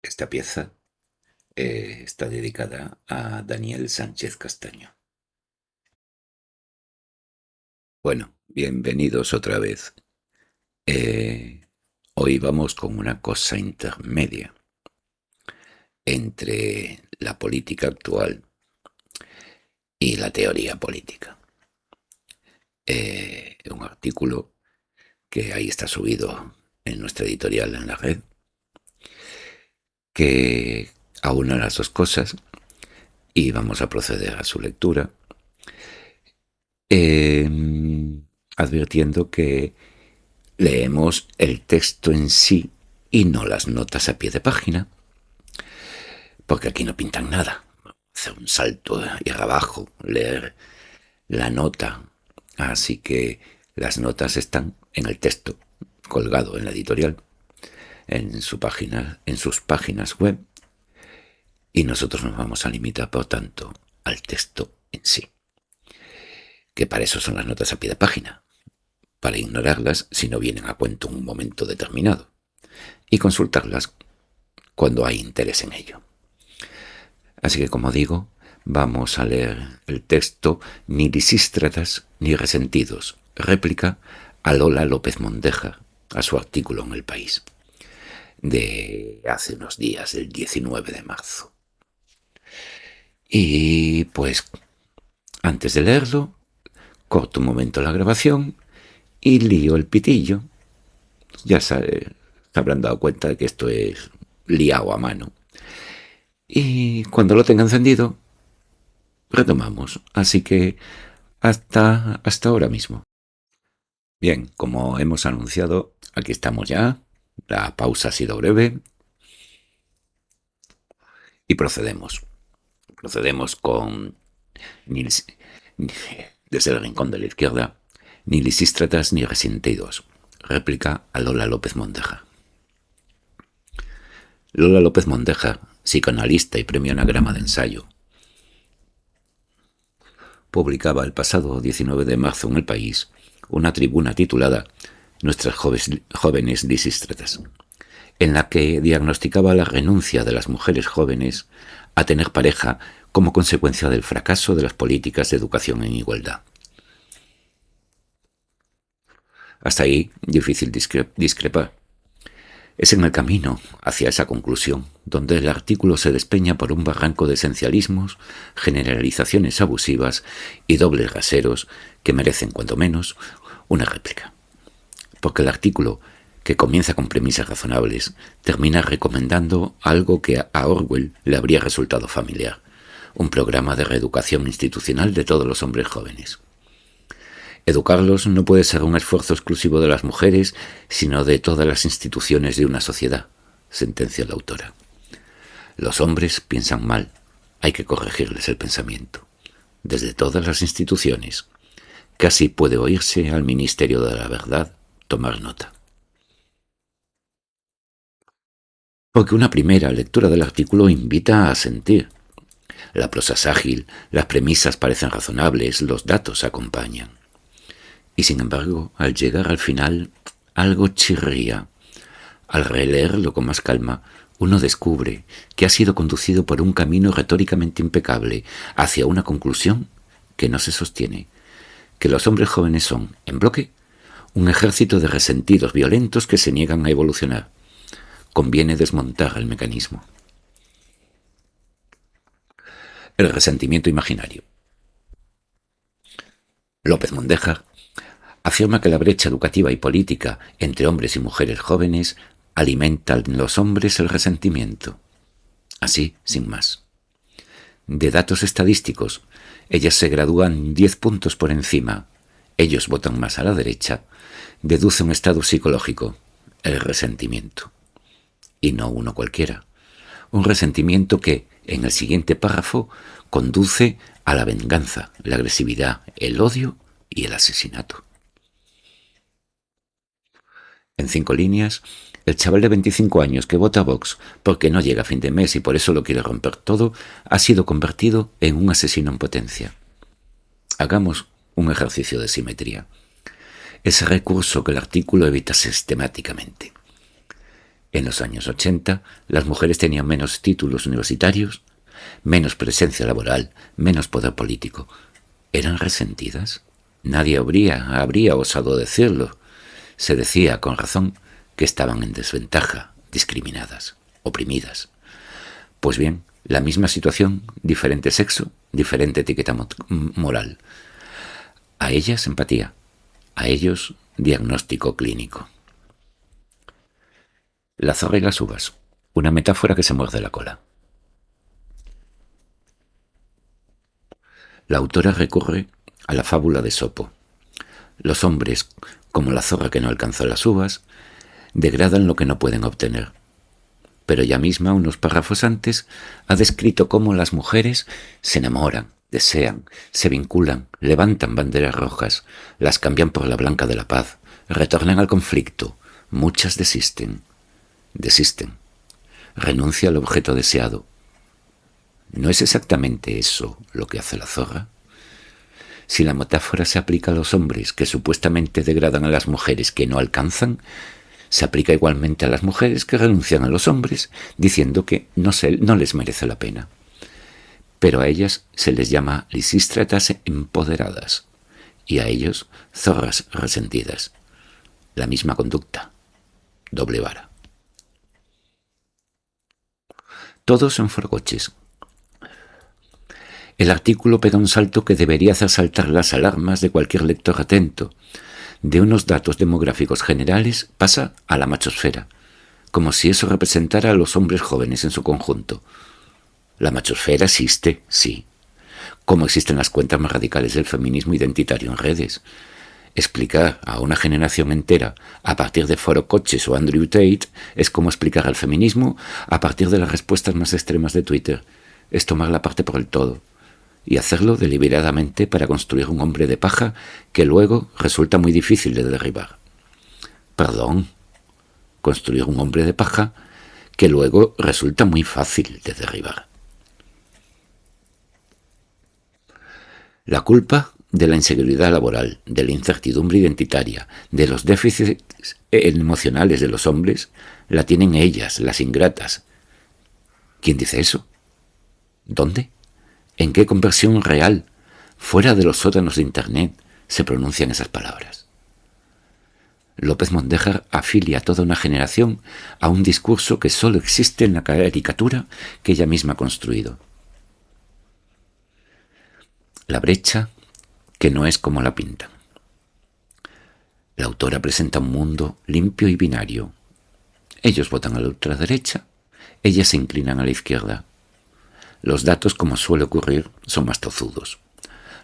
Esta pieza está dedicada a Daniel Sánchez Castaño. Bueno, bienvenidos otra vez. Hoy vamos con una cosa intermedia entre la política actual y la teoría política. Un artículo que ahí está subido en nuestra editorial en la red, que aúna las dos cosas y vamos a proceder a su lectura, advirtiendo que leemos el texto en sí y no las notas a pie de página, porque aquí no pintan nada. Hacer un salto, ir abajo, leer la nota. Así que las notas están en el texto, colgado en la editorial, en sus páginas web, y nosotros nos vamos a limitar, por tanto, al texto en sí. Que para eso son las notas a pie de página, para ignorarlas si no vienen a cuento en un momento determinado, y consultarlas cuando hay interés en ello. Así que, como digo, vamos a leer el texto Ni lisístratas ni resentidos, réplica a Lola López Mondeja, a su artículo en El País, de hace unos días, el 19 de marzo. Y pues, antes de leerlo, corto un momento la grabación y lío el pitillo. Ya se habrán dado cuenta de que esto es liado a mano. Y cuando lo tenga encendido, retomamos. Así que hasta ahora mismo. Bien, como hemos anunciado, aquí estamos ya. La pausa ha sido breve. Y procedemos. Procedemos con desde el rincón de la izquierda, ni lisístratas ni resentidos. Réplica a Lola López Mondeja. Lola López Mondeja, psicoanalista y premio Anagrama de ensayo, publicaba el pasado 19 de marzo en El País una tribuna titulada Nuestras jóvenes lisístratas, en la que diagnosticaba la renuncia de las mujeres jóvenes a tener pareja como consecuencia del fracaso de las políticas de educación en igualdad. Hasta ahí, difícil discrepar. Es en el camino hacia esa conclusión donde el artículo se despeña por un barranco de esencialismos, generalizaciones abusivas y dobles raseros que merecen, cuando menos, una réplica. Porque el artículo, que comienza con premisas razonables, termina recomendando algo que a Orwell le habría resultado familiar: un programa de reeducación institucional de todos los hombres jóvenes. Educarlos no puede ser un esfuerzo exclusivo de las mujeres, sino de todas las instituciones de una sociedad, sentencia la autora. Los hombres piensan mal, hay que corregirles el pensamiento. Desde todas las instituciones. Casi puede oírse al Ministerio de la Verdad tomar nota. Porque una primera lectura del artículo invita a sentir. La prosa es ágil, las premisas parecen razonables, los datos acompañan. Y sin embargo, al llegar al final, algo chirría. Al releerlo con más calma, uno descubre que ha sido conducido por un camino retóricamente impecable hacia una conclusión que no se sostiene, que los hombres jóvenes son, en bloque, un ejército de resentidos violentos que se niegan a evolucionar. Conviene desmontar el mecanismo. El resentimiento imaginario. López Mondeja afirma que la brecha educativa y política entre hombres y mujeres jóvenes alimenta en los hombres el resentimiento. Así, sin más. De datos estadísticos, ellas se gradúan 10 puntos por encima, ellos votan más a la derecha, deduce un estado psicológico, el resentimiento. Y no uno cualquiera. Un resentimiento que, en el siguiente párrafo, conduce a la venganza, la agresividad, el odio y el asesinato. En 5 líneas, el chaval de 25 años que vota a Vox porque no llega a fin de mes y por eso lo quiere romper todo, ha sido convertido en un asesino en potencia. Hagamos un ejercicio de simetría. Ese recurso que el artículo evita sistemáticamente. En los años 80, las mujeres tenían menos títulos universitarios, menos presencia laboral, menos poder político. ¿Eran resentidas? Nadie habría osado decirlo. Se decía, con razón, que estaban en desventaja, discriminadas, oprimidas. Pues bien, la misma situación, diferente sexo, diferente etiqueta moral. A ellas empatía, a ellos diagnóstico clínico. La zorra y las uvas, una metáfora que se muerde la cola. La autora recurre a la fábula de Esopo. Los hombres, como la zorra que no alcanza las uvas, degradan lo que no pueden obtener. Pero ella misma, unos párrafos antes, ha descrito cómo las mujeres se enamoran, desean, se vinculan, levantan banderas rojas, las cambian por la blanca de la paz, retornan al conflicto, muchas desisten, renuncia al objeto deseado. ¿No es exactamente eso lo que hace la zorra? Si la metáfora se aplica a los hombres que supuestamente degradan a las mujeres que no alcanzan, se aplica igualmente a las mujeres que renuncian a los hombres diciendo que no les merece la pena. Pero a ellas se les llama lisístratas empoderadas y a ellos zorras resentidas. La misma conducta, doble vara. Todos en forcoches. El artículo pega un salto que debería hacer saltar las alarmas de cualquier lector atento. De unos datos demográficos generales pasa a la machosfera, como si eso representara a los hombres jóvenes en su conjunto. La machosfera existe, sí, como existen las cuentas más radicales del feminismo identitario en redes. Explicar a una generación entera a partir de Foro Coches o Andrew Tate es como explicar al feminismo a partir de las respuestas más extremas de Twitter. Es tomar la parte por el todo. Y hacerlo deliberadamente para construir un hombre de paja que luego resulta muy difícil de derribar. Perdón, construir un hombre de paja que luego resulta muy fácil de derribar. La culpa de la inseguridad laboral, de la incertidumbre identitaria, de los déficits emocionales de los hombres, la tienen ellas, las ingratas. ¿Quién dice eso? ¿Dónde? ¿En qué conversión real, fuera de los sótanos de Internet, se pronuncian esas palabras? López Mondéjar afilia a toda una generación a un discurso que solo existe en la caricatura que ella misma ha construido. La brecha que no es como la pintan. La autora presenta un mundo limpio y binario. Ellos votan a la ultraderecha, ellas se inclinan a la izquierda. Los datos, como suele ocurrir, son más tozudos.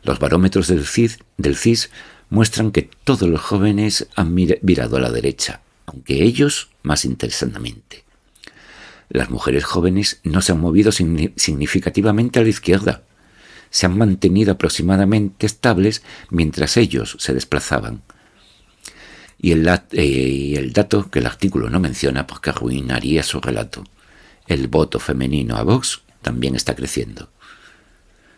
Los barómetros del CIS muestran que todos los jóvenes han virado a la derecha, aunque ellos más interesantemente. Las mujeres jóvenes no se han movido significativamente a la izquierda. Se han mantenido aproximadamente estables mientras ellos se desplazaban. Y el dato que el artículo no menciona porque arruinaría su relato. El voto femenino a Vox también está creciendo.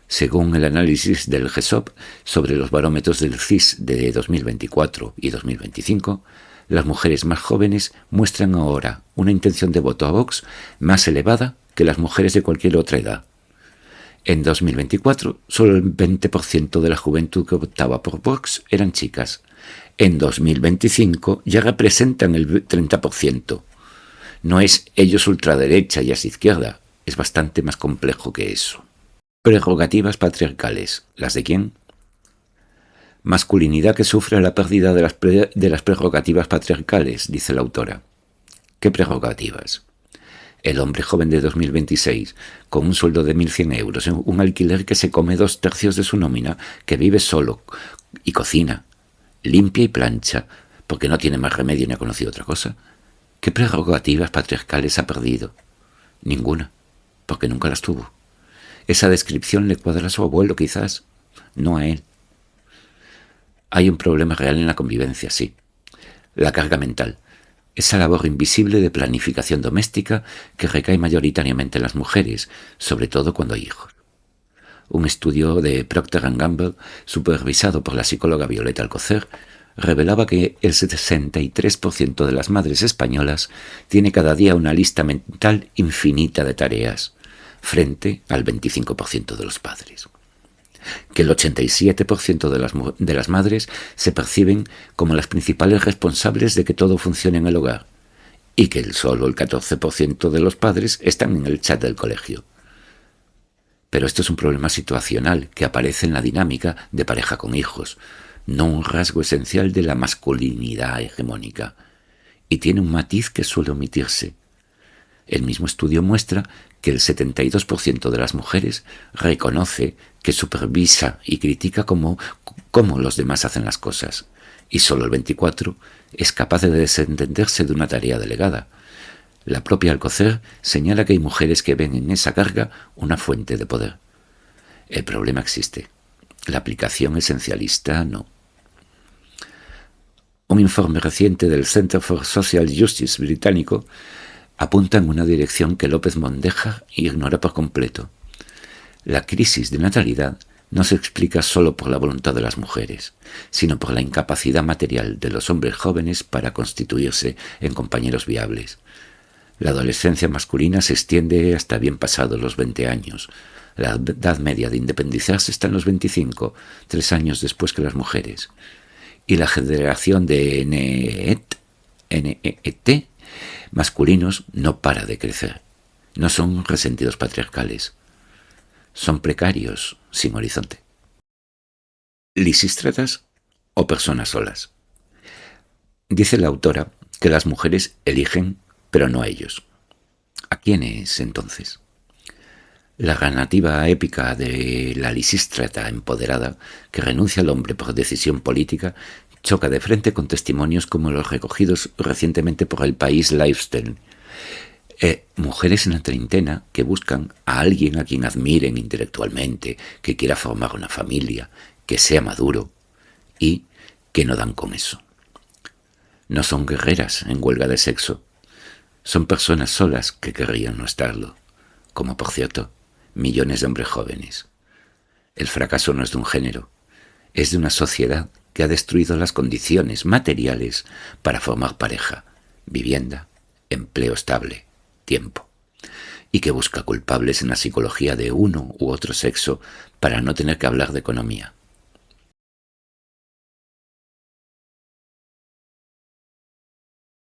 Según el análisis del GESOP sobre los barómetros del CIS de 2024 y 2025, las mujeres más jóvenes muestran ahora una intención de voto a Vox más elevada que las mujeres de cualquier otra edad. En 2024, solo el 20% de la juventud que votaba por Vox eran chicas. En 2025 ya representan el 30%. No es ellos ultraderecha y así izquierda. Es bastante más complejo que eso. Prerrogativas patriarcales. ¿Las de quién? Masculinidad que sufre la pérdida de las prerrogativas patriarcales, dice la autora. ¿Qué prerrogativas? El hombre joven de 2026, con un sueldo de 1.100 euros, un alquiler que se come 2/3 de su nómina, que vive solo y cocina, limpia y plancha, porque no tiene más remedio ni ha conocido otra cosa. ¿Qué prerrogativas patriarcales ha perdido? Ninguna, porque nunca las tuvo. Esa descripción le cuadra a su abuelo, quizás, no a él. Hay un problema real en la convivencia, sí. La carga mental. Esa labor invisible de planificación doméstica que recae mayoritariamente en las mujeres, sobre todo cuando hay hijos. Un estudio de Procter & Gamble, supervisado por la psicóloga Violeta Alcocer, revelaba que el 63% de las madres españolas tiene cada día una lista mental infinita de tareas, frente al 25% de los padres. Que el 87% de las madres se perciben como las principales responsables de que todo funcione en el hogar, y que solo el 14% de los padres están en el chat del colegio. Pero esto es un problema situacional que aparece en la dinámica de pareja con hijos, no un rasgo esencial de la masculinidad hegemónica, y tiene un matiz que suele omitirse. El mismo estudio muestra que el 72% de las mujeres reconoce que supervisa y critica cómo los demás hacen las cosas, y solo el 24% es capaz de desentenderse de una tarea delegada. La propia Alcocer señala que hay mujeres que ven en esa carga una fuente de poder. El problema existe. La aplicación esencialista no. Un informe reciente del Center for Social Justice británico apunta en una dirección que López Mondéjar ignora por completo. La crisis de natalidad no se explica solo por la voluntad de las mujeres, sino por la incapacidad material de los hombres jóvenes para constituirse en compañeros viables. La adolescencia masculina se extiende hasta bien pasados los 20 años. La edad media de independizarse está en los 25, 3 años después que las mujeres. Y la generación de NEET masculinos no para de crecer. No son resentidos patriarcales. Son precarios, sin horizonte. Lisístratas o personas solas. Dice la autora que las mujeres eligen, pero no ellos. ¿A quiénes, entonces? La narrativa épica de la lisístrata empoderada que renuncia al hombre por decisión política choca de frente con testimonios como los recogidos recientemente por El País Lifestyle. Mujeres en la treintena que buscan a alguien a quien admiren intelectualmente, que quiera formar una familia, que sea maduro y que no dan con eso. No son guerreras en huelga de sexo. Son personas solas que querrían no estarlo, como por cierto millones de hombres jóvenes. El fracaso no es de un género, es de una sociedad que ha destruido las condiciones materiales para formar pareja, vivienda, empleo estable, tiempo, y que busca culpables en la psicología de uno u otro sexo para no tener que hablar de economía.